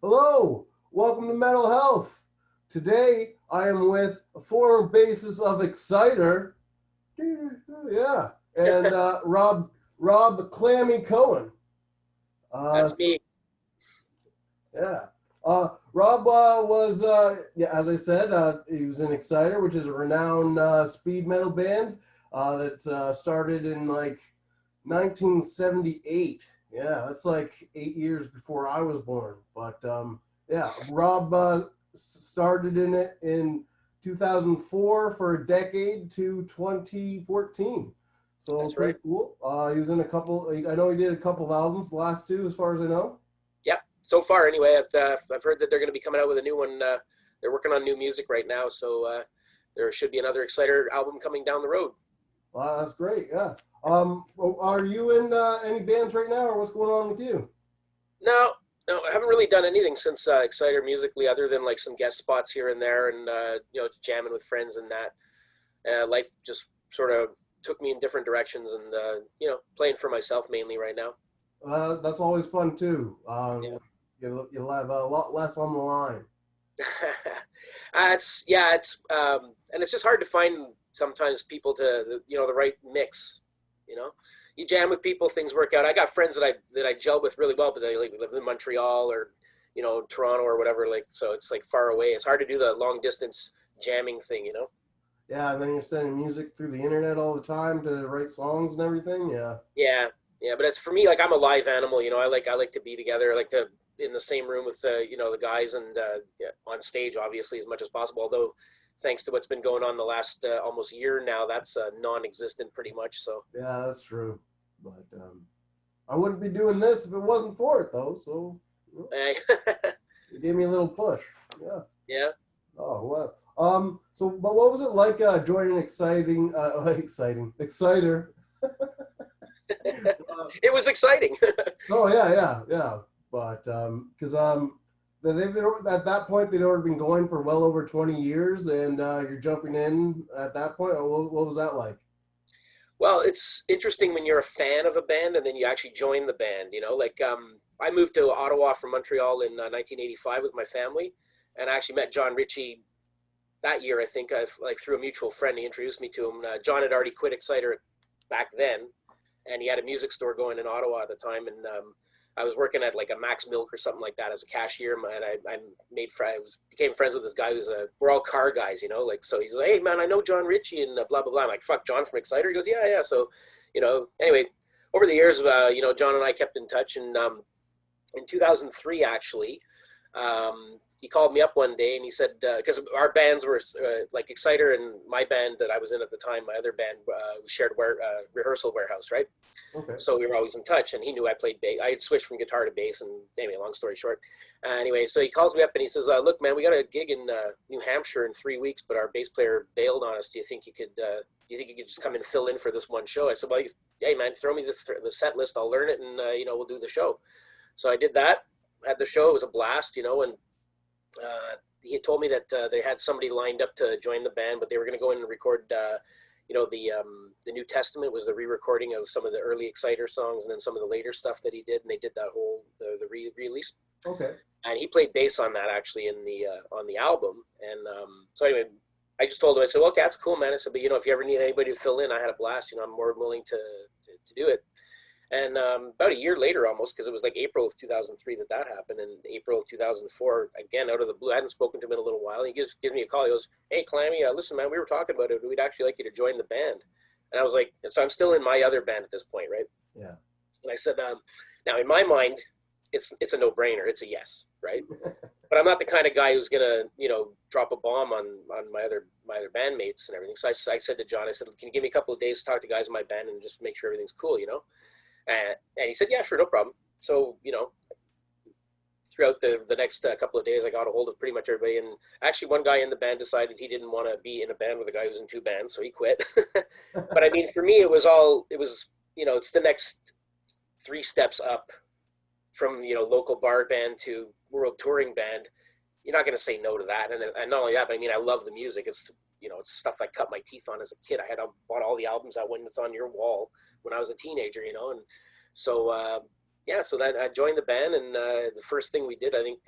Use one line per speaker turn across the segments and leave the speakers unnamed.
Hello, welcome to Mental Health. Today I am with a former bassist of Exciter, yeah, and Rob Clammy Cohen. Uh,
That's
so,
me.
yeah, Rob was yeah, as I said, he was in Exciter, which is a renowned speed metal band that started in like 1978. Yeah, that's like 8 years before I was born. But yeah, Rob started in it in 2004 for a decade to 2014. So
That's right.
pretty cool. He was in a couple. I know he did a couple of albums, the last two, as far as I know.
Yep. So far, anyway, I've heard that they're going to be coming out with a new one. They're working on new music right now, so there should be another Exciter album coming down the road.
Wow, that's great. Yeah. Well, are you in any bands right now, or what's going on with you?
No, no, I haven't really done anything since Exciter musically, other than like some guest spots here and there, and jamming with friends and that. Life just sort of took me in different directions, and playing for myself mainly right now.
That's always fun too.
Yeah.
You'll have a lot less on the line.
It's yeah, it's and it's just hard to find sometimes people to the right mix. You know, you jam with people, things work out. I got friends that I gel with really well, but they like live in Montreal or Toronto or whatever. Like so, it's like far away. It's hard to do the long distance jamming thing.
Yeah, and then you're sending music through the internet all the time to write songs and everything. Yeah,
Yeah, yeah, but it's for me like I'm a live animal. I like to be together. I like to in the same room with the guys and yeah, on stage obviously as much as possible. Although thanks to what's been going on the last almost year now, that's non-existent pretty much. So
yeah, that's true. But I wouldn't be doing this if it wasn't for it, though. So
eh,
it gave me a little push. Yeah.
yeah,
Oh well. So, but what was it like joining Exciter? Uh,
it was exciting.
oh yeah, yeah, yeah. But because they've been, at that point they'd already been going for well over 20 years, and you're jumping in at that point. What was that like?
Well, it's interesting when you're a fan of a band and then you actually join the band. Like I moved to Ottawa from Montreal in 1985 with my family, and I actually met John Ritchie that year. I think like through a mutual friend. He introduced me to him. John had already quit Exciter back then, and he had a music store going in Ottawa at the time. And I was working at like a Max Milk or something like that as a cashier. And I became friends with this guy we're all car guys, like so. He's like, hey man, I know John Ritchie and blah blah blah. I'm like, fuck, John from Exciter. He goes, yeah, yeah. So, anyway, over the years, John and I kept in touch, and in 2003 actually. He called me up one day and he said, because our bands were like Exciter and my band that I was in at the time, my other band, we shared rehearsal warehouse, right?
Okay.
So we were always in touch, and he knew I played bass. I had switched from guitar to bass, and anyway, long story short. Anyway, so he calls me up and he says, "Look, man, we got a gig in New Hampshire in 3 weeks, but our bass player bailed on us. Do you think you could? Do you think you could just come and fill in for this one show?" I said, "Well, hey, man, throw me the set list. I'll learn it, and we'll do the show." So I did that. Had the show. It was a blast, and he had told me that they had somebody lined up to join the band, but they were going to go in and record. The New Testament was the re-recording of some of the early Exciter songs, and then some of the later stuff that he did, and they did that whole the re-release.
Okay.
And he played bass on that actually in the on the album. And so anyway, I just told him, I said, well, okay, that's cool, man. I said, but if you ever need anybody to fill in, I had a blast. I'm more than willing to do it. And about a year later, almost, because it was like April of 2003 that happened, and April of 2004, again, out of the blue, I hadn't spoken to him in a little while. He gives me a call. He goes, "Hey, Clammy, listen, man, we were talking about it. We'd actually like you to join the band." And I was like, so I'm still in my other band at this point, right?
Yeah.
And I said, now in my mind, it's a no-brainer. It's a yes, right? But I'm not the kind of guy who's gonna, drop a bomb on my other bandmates and everything. So I said to John, I said, "Can you give me a couple of days to talk to guys in my band and just make sure everything's cool?" And he said, yeah, sure, no problem. So, throughout the next couple of days, I got a hold of pretty much everybody. And actually, one guy in the band decided he didn't want to be in a band with a guy who was in two bands, so he quit. But I mean, for me, it's the next three steps up from, local bar band to world touring band. You're not going to say no to that. And not only that, but I mean, I love the music. It's stuff I cut my teeth on as a kid. Bought all the albums out when it's on your wall when I was a teenager, and so yeah, so that I joined the band, and the first thing we did, I think,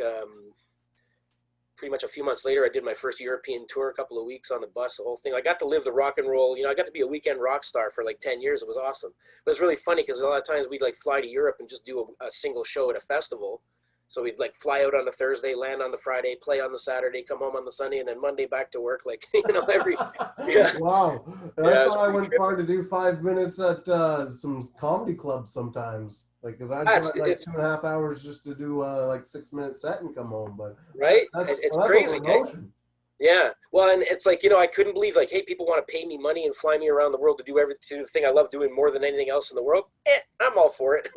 pretty much a few months later, I did my first European tour, a couple of weeks on the bus, the whole thing. I got to live the rock and roll. I got to be a weekend rock star for like 10 years. It was awesome. But it's really funny because a lot of times we'd like fly to Europe and just do a single show at a festival. So we'd like fly out on the Thursday, land on the Friday, play on the Saturday, come home on the Sunday, and then Monday back to work. Like, yeah.
Wow. And I
Yeah,
thought I went far to do 5 minutes at some comedy clubs sometimes. Like, because I'd drive like 2.5 hours just to do like 6 minute set and come home. But
right?
that's
crazy.
promotion.
Yeah. Well, and it's like, I couldn't believe like, hey, people want to pay me money and fly me around the world to do the thing I love doing more than anything else in the world. I'm all for it.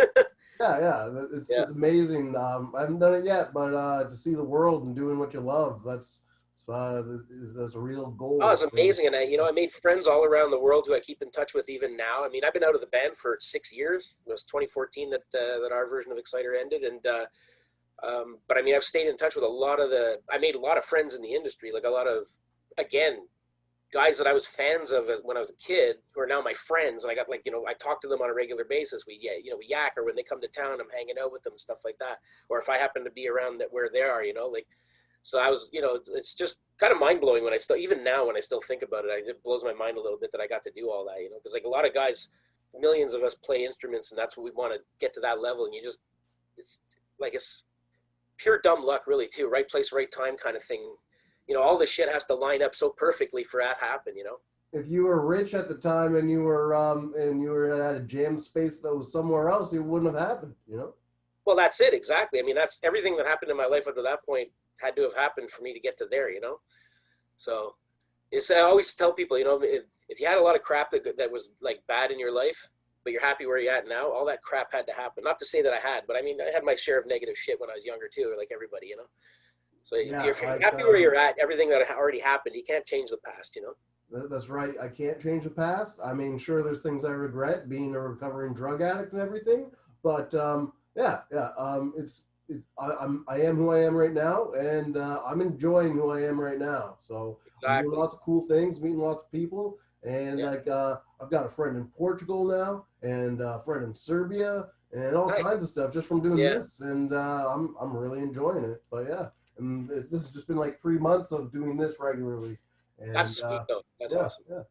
Yeah. It's amazing. I haven't done it yet, but to see the world and doing what you love, that's a real goal.
Oh, it's amazing. And I made friends all around the world who I keep in touch with even now. I mean, I've been out of the band for 6 years. It was 2014 that our version of Exciter ended. And, but I mean, I've stayed in touch with I made a lot of friends in the industry, like a lot of, again, guys that I was fans of when I was a kid who are now my friends. And I got like, I talk to them on a regular basis. We yak, or when they come to town, I'm hanging out with them, stuff like that. Or if I happen to be around where they are, like, so I was, it's just kind of mind blowing even now when I still think about it, it blows my mind a little bit that I got to do all that, because like a lot of guys, millions of us play instruments, and that's what we want to get to that level. And it's pure dumb luck really too. Right place, right time kind of thing. All this shit has to line up so perfectly for that to happen,
If you were rich at the time and you were at a jam space that was somewhere else, it wouldn't have happened,
Well, that's it, exactly. I mean, that's everything that happened in my life up to that point had to have happened for me to get to there, So I always tell people, if you had a lot of crap that was like bad in your life, but you're happy where you're at now, all that crap had to happen. Not to say that I had, but I mean, I had my share of negative shit when I was younger too, like everybody, So if you're happy where you're at, everything that already happened, you can't change the past,
That's right. I can't change the past. I mean, sure, there's things I regret, being a recovering drug addict and everything, but I am who I am right now, and I'm enjoying who I am right now. So exactly. I'm doing lots of cool things, meeting lots of people, and I've got a friend in Portugal now, and a friend in Serbia, and all kinds of stuff just from doing this, and I'm really enjoying it. But yeah, and this has just been like 3 months of doing this regularly. And,
that's sweet though. That's awesome.
Yeah.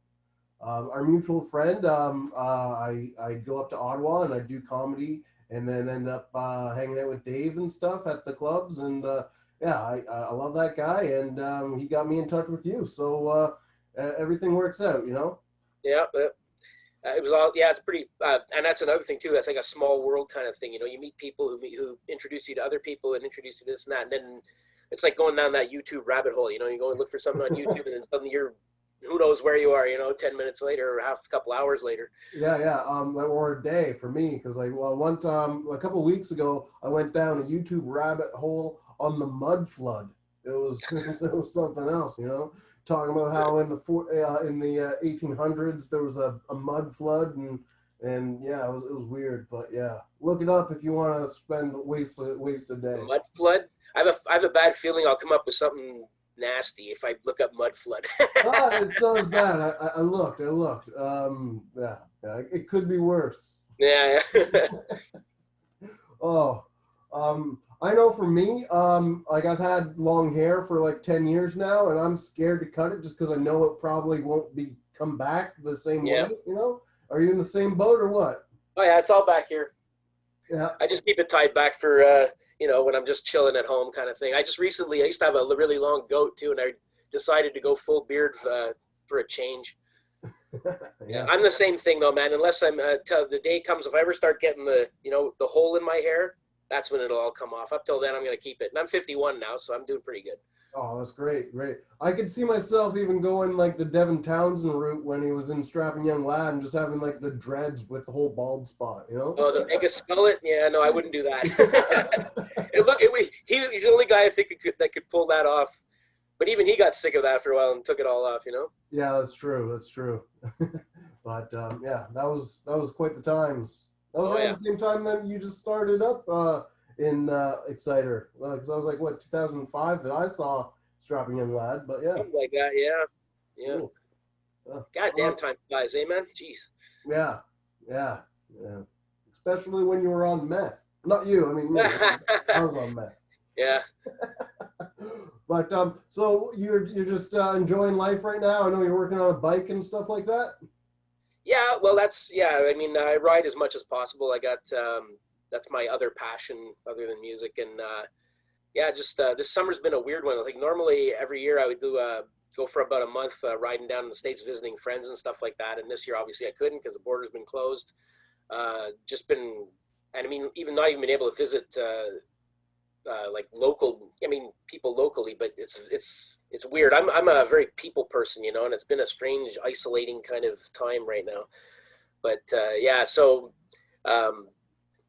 Our mutual friend, I go up to Ottawa and I do comedy, and then end up hanging out with Dave and stuff at the clubs. And I love that guy, and he got me in touch with you. So everything works out,
Yeah, it was all, it's pretty, and that's another thing too. That's like a small world kind of thing. You meet people who introduce you to other people and introduce you to this and that, and then it's like going down that YouTube rabbit hole. You go and look for something on YouTube, and then suddenly you're, who knows where you are, 10 minutes later or a couple hours later.
Or a day for me, because one time, a couple of weeks ago, I went down a YouTube rabbit hole on the mud flood. It was something else, talking about how in the 1800s there was a mud flood, and yeah, it was weird. But yeah, look it up if you want to waste a day.
Mud flood. I have a bad feeling I'll come up with something nasty if I look up mud flood.
It's not as bad. I looked. It could be worse.
Yeah.
I know for me, like I've had long hair for like 10 years now, and I'm scared to cut it just because I know it probably won't come back the same way, Are you in the same boat or what?
Oh yeah, it's all back here.
Yeah.
I just keep it tied back for, when I'm just chilling at home kind of thing. I used to have a really long goat too, and I decided to go full beard for a change. Yeah. I'm the same thing though, man. Unless the day comes, if I ever start getting the hole in my hair, that's when it'll all come off. Up till then, I'm going to keep it. And I'm 51 now, so I'm doing pretty good.
Oh, that's great. I could see myself even going like the Devin Townsend route when he was in Strapping Young Lad and just having like the dreads with the whole bald spot,
Oh, the mega skullet? Yeah, no, I wouldn't do that. He's the only guy I think that could pull that off. But even he got sick of that for a while and took it all off,
Yeah, that's true. But that was quite the times. That was around the same time that you just started up in Exciter. Because I was like, 2005 that I saw Strapping Young Lad. But yeah.
Something like that, yeah. Cool. Goddamn time flies, eh, man? Jeez.
Yeah. Especially when you were on meth. Not you. I mean me. I was a mess.
Yeah.
But so you're just enjoying life right now. I know you're working on a bike and stuff like that.
Yeah, well, yeah. I mean, I ride as much as possible. I got that's my other passion other than music, and yeah, just this summer's been a weird one. Like normally every year I would do go for about a month riding down in the States visiting friends and stuff like that. And this year obviously I couldn't because the border's been closed. Just been, and I mean, even not even been able to visit like local. I mean, people locally, but it's weird. I'm a very people person, you know, and it's been a strange, isolating kind of time right now. But yeah, so um,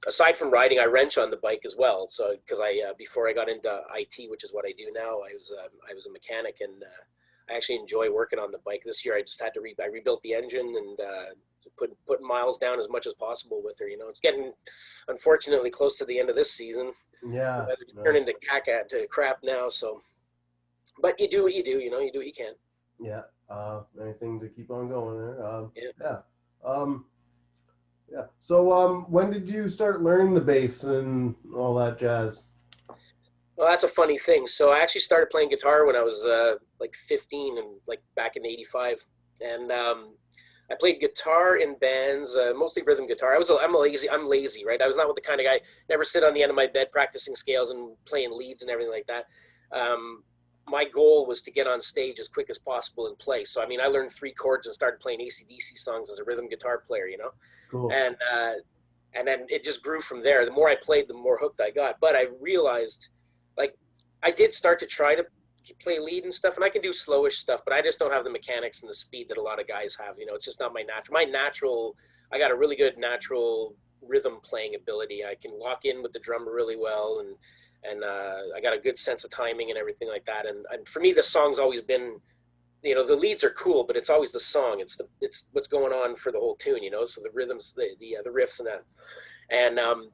aside from riding, I wrench on the bike as well. So because I before I got into IT, which is what I do now, I was a mechanic, and I actually enjoy working on the bike. This year, I just had to I rebuilt the engine and put miles down as much as possible with her. You know, it's getting unfortunately close to the end of this season. The
Yeah.
weather's
No.
turning to caca to crap now. So, but you do what you do. You know, you do what you can.
Yeah. Anything to keep on going there.
Yeah.
Yeah. Um, yeah. So when did you start learning the bass and all that jazz?
Well, that's a funny thing. So I actually started playing guitar when I was like 15 and like back in '85, and I played guitar in bands, mostly rhythm guitar. I'm lazy, right? I was not the kind of guy never sit on the end of my bed practicing scales and playing leads and everything like that. Um, my goal was to get on stage as quick as possible and play. So I mean, I learned three chords and started playing AC/DC songs as a rhythm guitar player, you know,
Cool.
and then it just grew from there. The more I played, the more hooked I got. But I realized, like, I did start to try to play lead and stuff, and I can do slowish stuff, but I just don't have the mechanics and the speed that a lot of guys have. You know, it's just not my natural. I got a really good natural rhythm playing ability. I can lock in with the drummer really well, and I got a good sense of timing and everything like that. And for me, the song's always been, you know, the leads are cool, but it's always the song. It's what's going on for the whole tune. You know, so the rhythms, the riffs, and that. And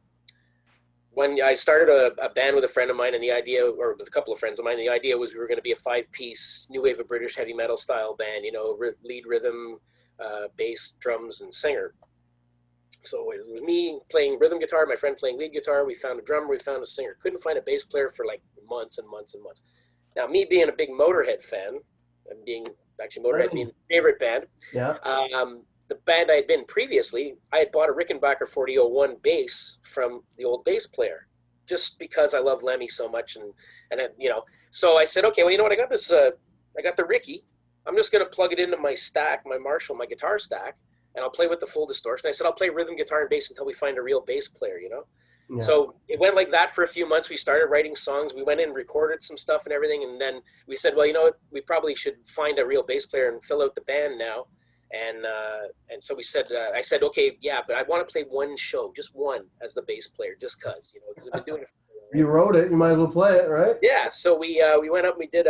when I started a band with a friend of mine, and the idea, or with a couple of friends of mine, the idea was we were going to be a five-piece new wave of British heavy metal style band. You know, lead, rhythm, bass, drums, and singer. So it was me playing rhythm guitar, my friend playing lead guitar. We found a drummer, we found a singer. Couldn't find a bass player for like months and months and months. Now, me being a big Motorhead fan, and being actually Motorhead being
Hey.
my favorite band,
Yeah.
the band I had been previously, I had bought a Rickenbacker 4001 bass from the old bass player, just because I love Lemmy so much, and you know, so I said, okay, well, you know what, I got this, I got the Ricky. I'm just gonna plug it into my stack, my Marshall, my guitar stack, and I'll play with the full distortion. I said I'll play rhythm guitar and bass until we find a real bass player, you know.
Yeah.
So it went like that for a few months. We started writing songs. We went in, recorded some stuff and everything, and then we said, well, you know what, we probably should find a real bass player and fill out the band now. And so we said, I said, okay, yeah, but I want to play one show, just one, as the bass player, just cause, you know, because I've been doing it for a while,
You
right?
wrote it. You might as well play it, right?
Yeah, so we went up, we did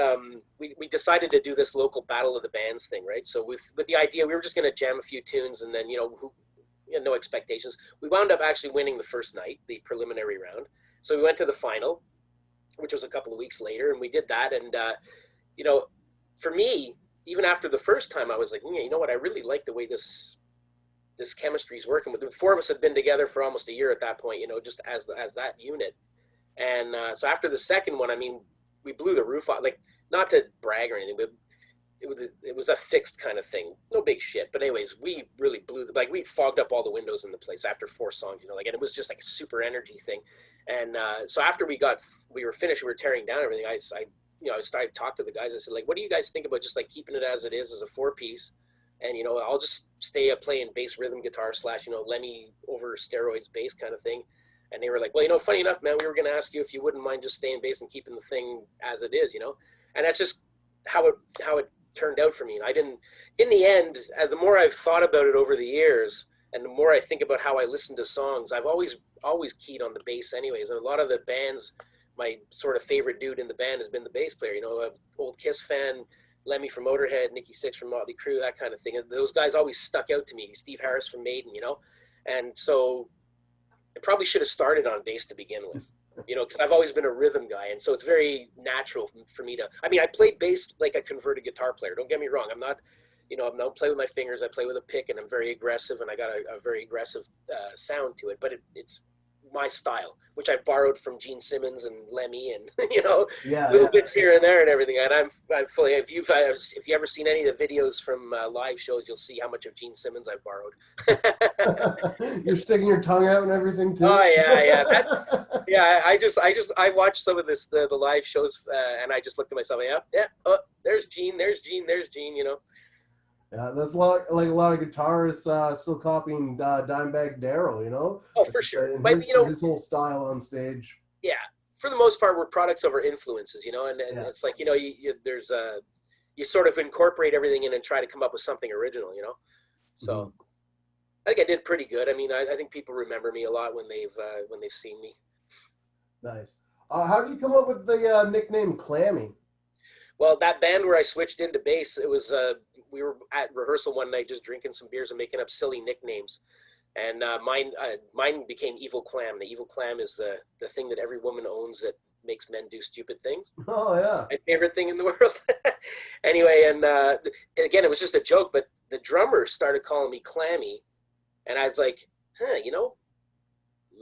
we decided to do this local battle of the bands thing, right? So with the idea, we were just going to jam a few tunes, and then, you know, we had no expectations. We wound up actually winning the first night, the preliminary round. So we went to the final, which was a couple of weeks later, and we did that. And you know, for me, even after the first time, I was like, yeah, you know what, I really like the way this chemistry is working. With the four of us had been together for almost a year at that point, you know, just as that unit. And so after the second one, I mean, we blew the roof off. Like, not to brag or anything, but it was a fixed kind of thing, no big shit. But anyways, we really blew like we fogged up all the windows in the place after four songs, you know, like, and it was just like a super energy thing. And so after we were finished, we were tearing down everything. I you know, I started to talk to the guys. I said, like, what do you guys think about just like keeping it as it is as a four piece? And, you know, I'll just stay up playing bass rhythm guitar / you know, Lemmy over steroids bass kind of thing. And they were like, well, you know, funny enough, man, we were going to ask you if you wouldn't mind just staying bass and keeping the thing as it is, you know. And that's just how it turned out for me. And I didn't, in the end, the more I've thought about it over the years, and the more I think about how I listen to songs, I've always keyed on the bass anyways. And a lot of the bands, my sort of favorite dude in the band has been the bass player, you know, an old Kiss fan, Lemmy from Motorhead, Nicky Six from Motley Crue, that kind of thing. And those guys always stuck out to me. Steve Harris from Maiden, you know. And so I probably should have started on bass to begin with, you know, because I've always been a rhythm guy. And so it's very natural for me to, I mean, I play bass like a converted guitar player. Don't get me wrong. I'm not, you know, I don't play with my fingers. I play with a pick, and I'm very aggressive, and I got a very aggressive sound to it. But it's my style, which I borrowed from Gene Simmons and Lemmy and you know,
Yeah,
little
yeah.
bits here and there and everything. And I'm fully. If you ever seen any of the videos from live shows, you'll see how much of Gene Simmons I've borrowed.
You're sticking your tongue out and everything too.
Oh yeah, yeah. Yeah, I watched some of the live shows, and I just looked at myself. Yeah, yeah. Oh, there's Gene. There's Gene. There's Gene. You know.
Yeah, that's a lot, like a lot of guitarists still copying Dimebag Darrell, you know,
Oh, for sure.
and
But
his whole style on stage.
yeah, for the most part, we're products of our influences. You know, and
Yeah.
it's like there's you sort of incorporate everything in and try to come up with something original. You know. So I think I did pretty good. I mean, I think people remember me a lot when they've seen me.
Nice. How did you come up with the nickname Clammy?
Well, that band where I switched into bass, it was we were at rehearsal one night just drinking some beers and making up silly nicknames, and mine became Evil Clam. The Evil Clam is the thing that every woman owns that makes men do stupid things.
Oh yeah.
My favorite thing in the world. Anyway, and again, it was just a joke, but the drummer started calling me Clammy, and I was like, you know,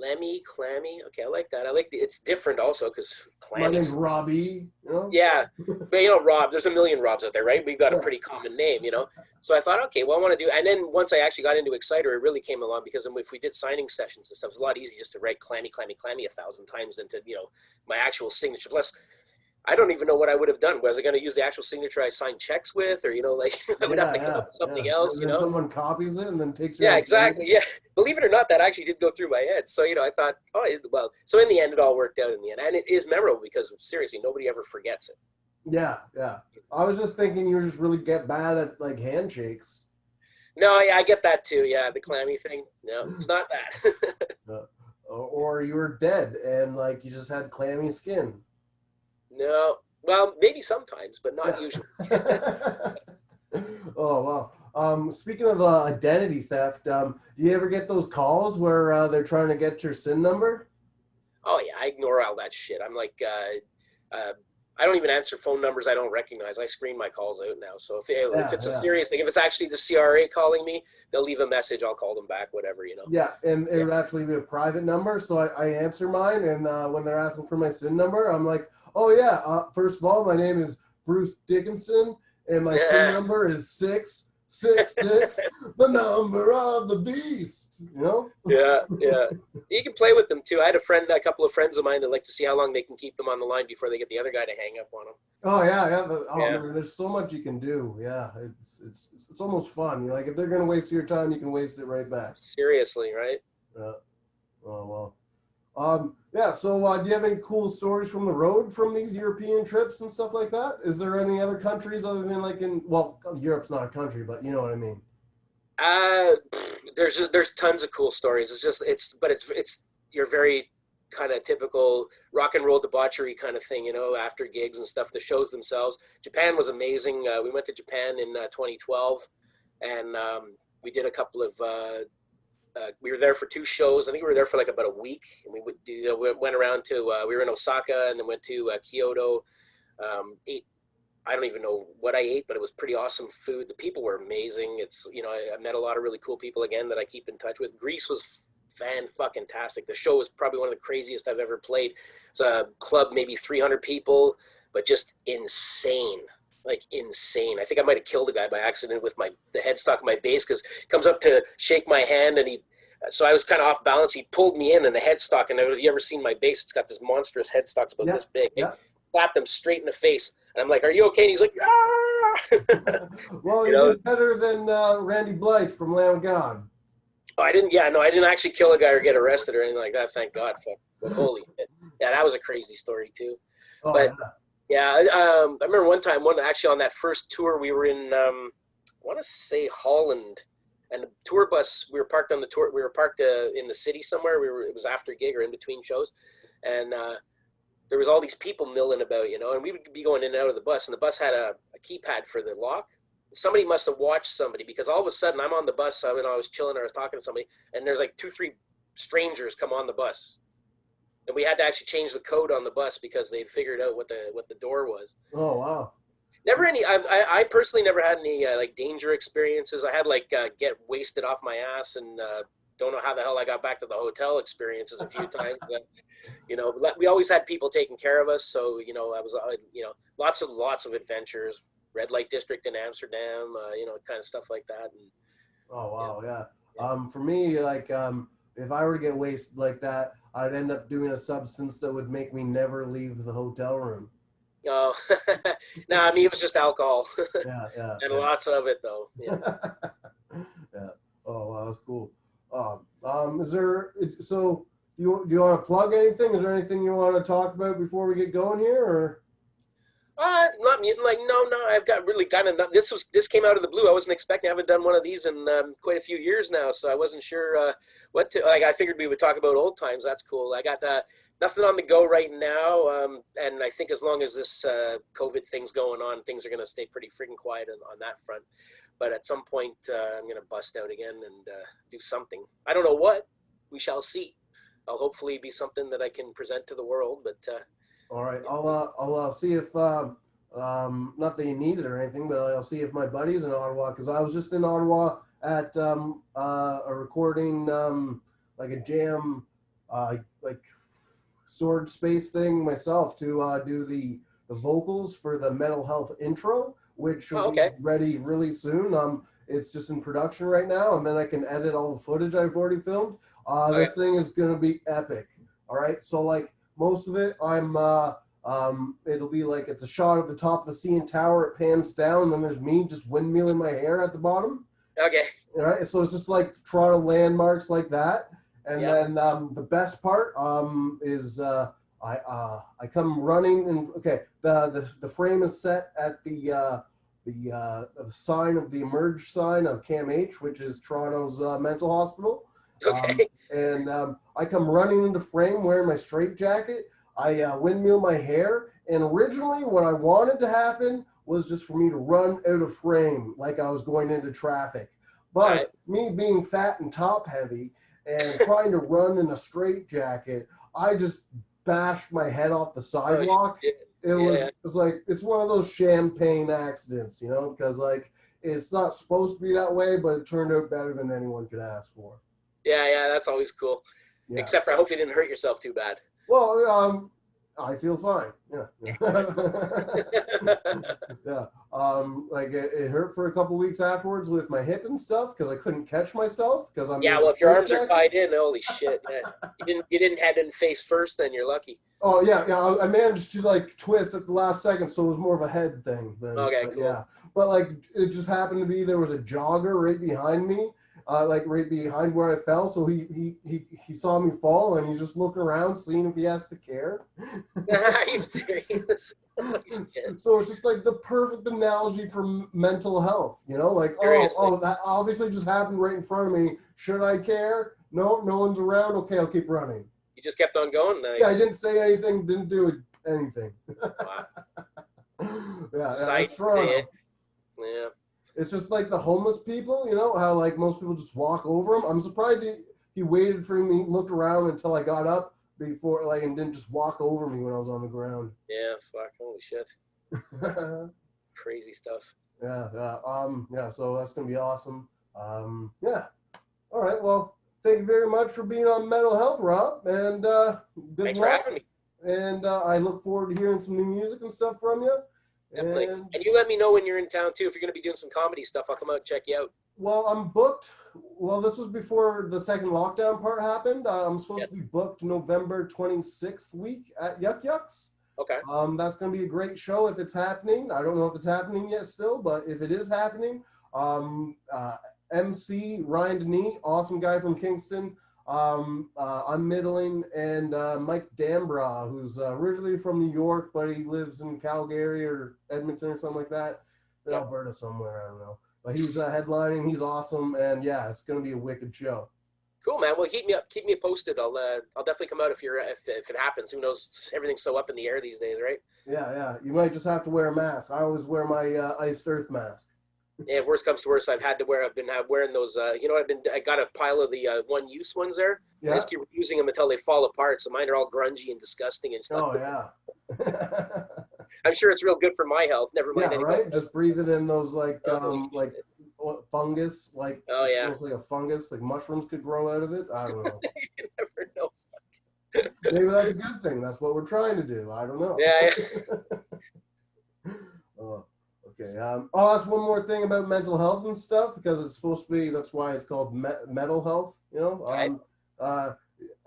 Lemmy, Clammy. Okay, I like that. I like it's different also because
My
Clammy.
name's Robbie, you know?
Yeah, but you know, Rob, there's a million Robs out there, right? We've got a
Yeah.
pretty common name, you know? So I thought, okay, well, I want to do, and then once I actually got into Exciter, it really came along because if we did signing sessions and stuff, it's a lot easier just to write Clammy, Clammy, Clammy 1,000 times than to, you know, my actual signature. Plus, I don't even know what I would have done. Was I going to use the actual signature I signed checks with, or, you know, like I would have to come up with something else,
And
you
then
know?
someone copies it and then takes your
Yeah,
idea.
exactly. Yeah. Believe it or not, that actually did go through my head. So, you know, I thought, well, so in the end, it all worked out in the end. And it is memorable because seriously, nobody ever forgets it.
Yeah, yeah. I was just thinking you just really get bad at like handshakes.
No, yeah, I get that too. Yeah, the clammy thing. No, it's not that.
Or you were dead and like you just had clammy skin.
No, well, maybe sometimes, but not
Yeah.
usually.
Oh wow. Speaking of identity theft, do you ever get those calls where they're trying to get your SIN number?
Oh yeah, I ignore all that shit. I'm like, I don't even answer phone numbers I don't recognize. I screen my calls out now. So if it's a serious thing, if it's actually the CRA calling me, they'll leave a message. I'll call them back, whatever, you know.
Yeah, and it would actually be a private number, so I answer mine, and when they're asking for my SIN number, I'm like, oh yeah, first of all, my name is Bruce Dickinson, and my SIN number is 666, the number of the beast, you know?
Yeah, yeah. You can play with them too. I had a couple of friends of mine that like to see how long they can keep them on the line before they get the other guy to hang up on them.
Oh yeah, yeah.
Yeah.
Man, there's so much you can do. Yeah, it's almost fun. You know, like if they're gonna waste your time, you can waste it right back.
Seriously, right?
Yeah. Oh well. Yeah. So, do you have any cool stories from the road from these European trips and stuff like that? Is there any other countries other than like Europe's not a country, but you know what I mean?
There's tons of cool stories. It's your very kind of typical rock and roll debauchery kind of thing, you know, after gigs and stuff, the shows themselves. Japan was amazing. We went to Japan in 2012, and we did a couple of we were there for 2 shows. I think we were there for like about a week, and we went around to we were in Osaka and then went to Kyoto. Ate, I don't even know what I ate, but it was pretty awesome food. The people were amazing. It's, you know, I met a lot of really cool people again that I keep in touch with. Greece was fan-fucking-tastic. The show was probably one of the craziest I've ever played. It's a club, maybe 300 people, but just insane. Like insane. I think I might have killed a guy by accident with the headstock of my bass, because he comes up to shake my hand, and so I was kind of off balance. He pulled me in the headstock, and have you ever seen my bass? It's got this monstrous headstock. It's about this big.
Yeah.
Slapped him straight in the face. And I'm like, are you okay? And he's like, ah!
Well, you did better than Randy Blythe from Lamb of God.
Oh, I didn't actually kill a guy or get arrested or anything like that. Thank God. But holy shit. Yeah, that was a crazy story too.
Oh,
but yeah, I remember one time, actually on that first tour, we were in, I want to say Holland, and the tour bus, we were parked in the city somewhere. It was after gig or in between shows. And, there was all these people milling about, you know, and we would be going in and out of the bus, and the bus had a keypad for the lock. Somebody must have watched somebody, because all of a sudden I'm on the bus. I was chilling, I was talking to somebody, and there's like 2-3 strangers come on the bus, and we had to actually change the code on the bus because they'd figured out what the door was.
Oh wow!
I personally never had any like danger experiences. I had like get wasted off my ass and don't know how the hell I got back to the hotel experiences a few times. But, we always had people taking care of us. So, I was, lots of adventures, red light district in Amsterdam, kind of stuff like that. And,
Oh wow, yeah. For me, like, if I were to get wasted like that, I'd end up doing a substance that would make me never leave the hotel room.
Oh, no, I mean, it was just alcohol
Yeah, yeah,
and
yeah.
lots of it though. Yeah.
Yeah. Oh wow, that's cool. Is there? So, do you want to plug anything? Is there anything you want to talk about before we get going here, or?
Not like no. I've got really kind of this came out of the blue. I wasn't expecting. I haven't done one of these in quite a few years now, so I wasn't sure what to. Like I figured we would talk about old times. That's cool. I got nothing on the go right now, and I think as long as this COVID thing's going on, things are going to stay pretty freaking quiet on that front. But at some point, I'm going to bust out again and do something. I don't know what. We shall see. I'll hopefully be something that I can present to the world, but.
All right, I'll see if not that you need it or anything, but I'll see if my buddy's in Ottawa, because I was just in Ottawa at a recording, like a jam, like storage space thing myself to do the vocals for the mental health intro, which will be ready really soon. It's just in production right now, and then I can edit all the footage I've already filmed. This thing is gonna be epic. All right, so like. Most of it, it'll be like it's a shot of the top of the CN Tower. It pans down, and then there's me just windmilling my hair at the bottom.
Okay.
All right, so it's just like Toronto landmarks like that. And then the best part is I come running and the frame is set at the sign of the Emerge sign of CAMH, which is Toronto's mental hospital.
Okay.
I come running into frame wearing my straitjacket. I windmill my hair. And originally what I wanted to happen was just for me to run out of frame like I was going into traffic. But me being fat and top heavy and trying to run in a straitjacket, I just bashed my head off the sidewalk. It's like, it's one of those champagne accidents, because like it's not supposed to be that way, but it turned out better than anyone could ask for.
Yeah, that's always cool. Yeah. Except for I hope you didn't hurt yourself too bad.
Well, I feel fine. Yeah. Yeah. Like it hurt for a couple weeks afterwards with my hip and stuff because I couldn't catch myself because I'm.
Yeah, well, if your arms are tied in, holy shit! Yeah. You didn't head in face first, then you're lucky.
Oh yeah. I managed to like twist at the last second, so it was more of a head thing.
Okay, cool.
Yeah, but like it just happened to be there was a jogger right behind me. Like right behind where I fell, so he saw me fall and he's just looking around, seeing if he has to care.
He's serious.
So it's just like the perfect analogy for mental health, like that obviously just happened right in front of me. Should I care? No one's around. Okay, I'll keep running.
You just kept on going. Nice.
Yeah, I didn't say anything, didn't do anything.
Wow.
Yeah, that's Toronto.
Yeah.
It's just like the homeless people, how like most people just walk over him. I'm surprised he waited for me, looked around until I got up before, like, and didn't just walk over me when I was on the ground.
Yeah, fuck, holy shit. Crazy stuff.
Yeah. So that's gonna be awesome. Yeah. All right. Well, thank you very much for being on Mental Health, Rob, and
thanks for having me.
And I look forward to hearing some new music and stuff from you.
Definitely. And you let me know when you're in town too. If you're going to be doing some comedy stuff, I'll come out and check you out.
Well, I'm booked. Well, this was before the second lockdown part happened. I'm supposed to be booked November 26th week at Yuck Yucks.
Okay.
That's going to be a great show if it's happening. I don't know if it's happening yet still, but if it is happening, MC Ryan Denis, awesome guy from Kingston. I'm middling, and Mike Dambra, who's originally from New York, but he lives in Calgary or Edmonton or something like that. Alberta somewhere, I don't know. But he's headlining. He's awesome, and yeah, it's going to be a wicked show.
Cool, man. Well, keep me posted. I'll definitely come out if it happens. Who knows? Everything's so up in the air these days, right?
Yeah. You might just have to wear a mask. I always wear my iced earth mask.
Yeah, worst comes to worst, I've been wearing those. I got a pile of the one-use ones there.
Yeah.
I just keep using them until they fall apart. So mine are all grungy and disgusting and stuff.
Oh yeah.
I'm sure it's real good for my health. Never mind.
Yeah, right. Just breathing in those like fungus, like
Oh yeah.
almost like a fungus, like mushrooms could grow out of it. I don't know.
You never know.
Maybe that's a good thing. That's what we're trying to do. I don't know.
Yeah,
Oh, okay. I'll ask one more thing about mental health and stuff because it's supposed to be. That's why it's called mental health. You know.
right.
Uh,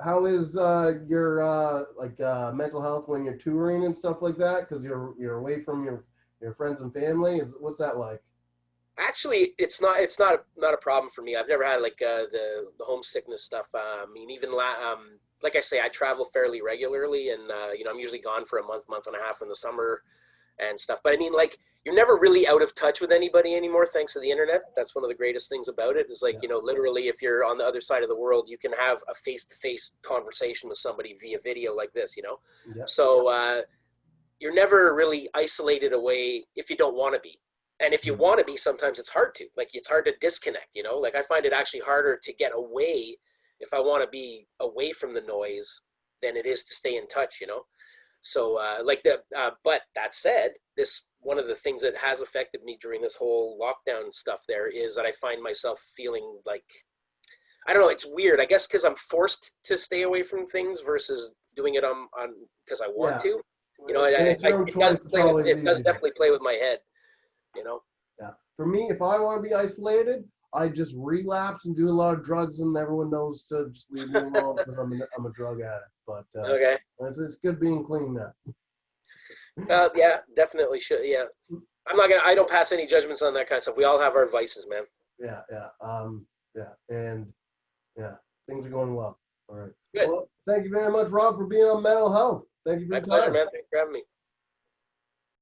how is your mental health when you're touring and stuff like that? Because you're away from your friends and family. What's that like?
Actually, it's not a problem for me. I've never had like the homesickness stuff. I mean, even like I say, I travel fairly regularly, and I'm usually gone for a month and a half in the summer and stuff. But I mean, like, you're never really out of touch with anybody anymore, thanks to the internet. That's one of the greatest things about it. Is like,
Yeah.
literally, if you're on the other side of the world, you can have a face-to-face conversation with somebody via video like this.
Yeah.
So you're never really isolated away if you don't want to be. And if you
Mhm.
want to be, sometimes it's hard to. Like, it's hard to disconnect. Like, I find it actually harder to get away if I want to be away from the noise than it is to stay in touch. So, but that said, this one of the things that has affected me during this whole lockdown stuff there is that I find myself feeling like, I don't know, it's weird. I guess because I'm forced to stay away from things versus doing it on because I want
Yeah.
to.
When it's your own choice, it's always
It does
easier.
definitely play with my head. You know.
Yeah. For me, if I want to be isolated, I just relapse and do a lot of drugs, and everyone knows to just leave me alone because I'm a drug addict. But
Okay.
it's good being clean now.
Yeah, definitely should. Yeah, I'm not gonna. I don't pass any judgments on that kind of stuff. We all have our vices, man.
Yeah, yeah, yeah, and yeah, things are going well. All right.
Good.
Well, thank you very much, Rob, for being on Mental Health. Thank you for
My
your
pleasure,
time.
man. Thanks for having me.